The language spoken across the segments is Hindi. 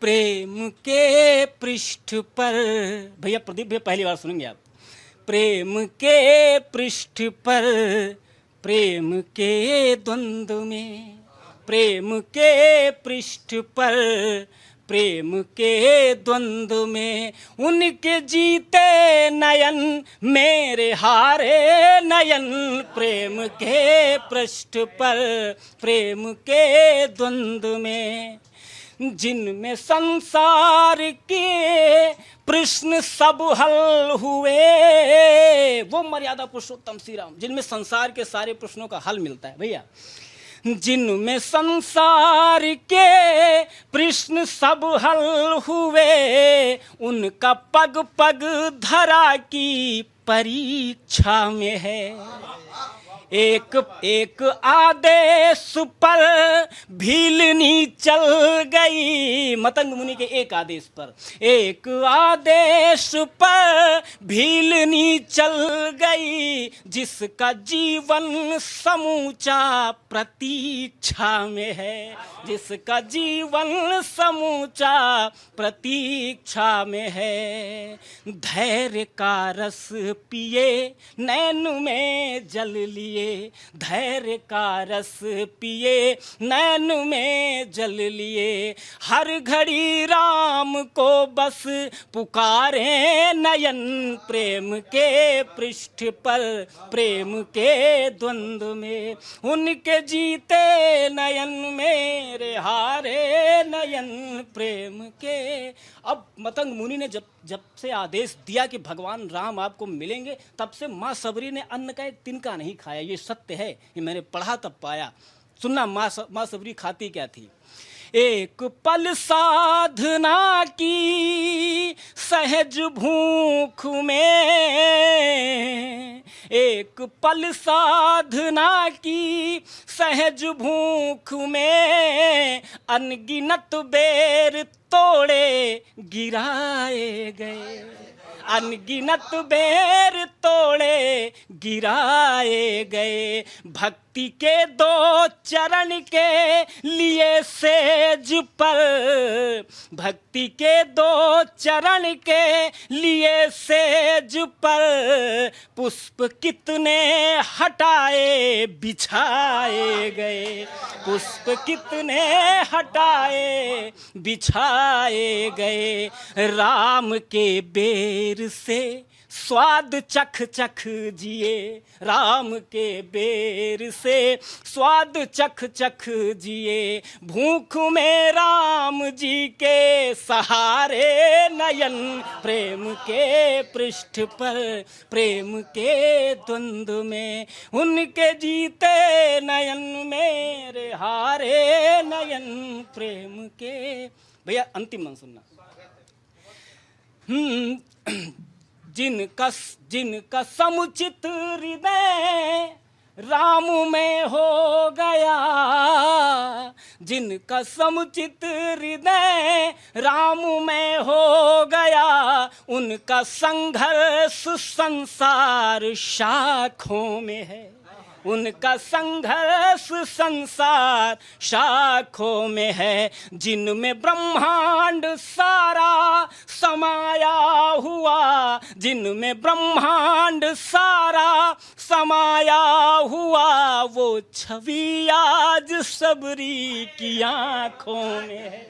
प्रेम के पृष्ठ पर, भैया प्रदीप भैया पहली बार सुनेंगे आप। प्रेम के पृष्ठ पर, प्रेम के द्वंद्व में, प्रेम के पृष्ठ पर, प्रेम के द्वंद्व में, उनके जीते नयन मेरे हारे नयन, प्रेम के पृष्ठ पर, प्रेम के द्वंद्व में, जिनमें संसार के प्रश्न सब हल हुए, वो मर्यादा पुरुषोत्तम श्री राम, जिनमें संसार के सारे प्रश्नों का हल मिलता है भैया। जिनमें संसार के प्रश्न सब हल हुए, उनका पग पग धरा की परीक्षा में है। एक एक आदेश पर भीलनी चल गई, मतंग मुनि के एक आदेश पर, एक आदेश पर भीलनी चल गई, जिसका जीवन समूचा प्रतीक्षा में है, जिसका जीवन समूचा प्रतीक्षा में है। धैर्य का रस पिए नैन में जल लिए, धैर्य का रस पिए नैन में जल लिए, हर घड़ी राम को बस पुकारे नयन, प्रेम के पृष्ठ पर, प्रेम के द्वंद्व में, उनके जीते नयन मेरे हारे नयन, प्रेम के। अब मतंग मुनि ने जब से आदेश दिया कि भगवान राम आपको मिलेंगे, तब से माँ सबरी ने अन्न का एक तिनका नहीं खाया। ये सत्य है, ये मैंने पढ़ा तब पाया। सुनना माँ सबरी खाती क्या थी। एक पल साधना की सहज भूख में, एक पल साधना की सहज भूख में, अनगिनत बेर तोड़े गिराए गए, अनगिनत बेर तोड़े गिराए गए, भक्ति के दो चरण के लिए सेज पर, भक्ति के दो चरण के लिए सेज पर, पुष्प कितने हटाए बिछाए गए, पुष्प कितने हटाए बिछाए गए, राम के बेर से स्वाद चख चख जिए, राम के बेर से स्वाद चख चख जिए, भूख में राम जी के सहारे नयन, प्रेम के पृष्ठ पर, प्रेम के द्वंद्व में, उनके जीते नयन मेरे हारे नयन, प्रेम के। भैया अंतिम मन सुनना। जिनका समुचित हृदय राम में हो गया, जिनका समुचित हृदय राम में हो गया, उनका संघर्ष संसार शाखों में है, उनका संघर्ष संसार शाखों में है, जिनमें ब्रह्मांड सारा समाया हुआ, जिनमें ब्रह्मांड सारा समाया हुआ, वो छवि आज सबरी की आँखों में है,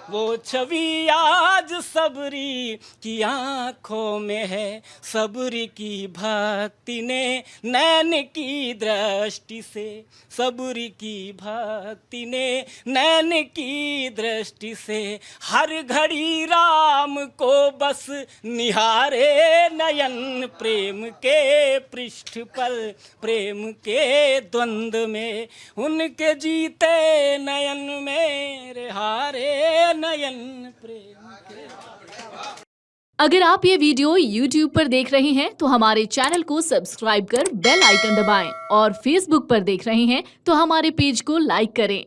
वो छवि आज सबरी की आँखों में है, सबरी की भक्ति ने नैन की दृष्टि से, सबरी की भक्ति ने नैन की दृष्टि से, हर घड़ी राम को बस निहारे नयन, प्रेम के पृष्ठ पर, प्रेम के द्वंद्व में, उनके जीते नयन मेरे हारे नयन, प्रेम के। अगर आप ये वीडियो YouTube पर देख रहे हैं तो हमारे चैनल को सब्सक्राइब कर बेल आइकन दबाएं, और Facebook पर देख रहे हैं तो हमारे पेज को लाइक करें।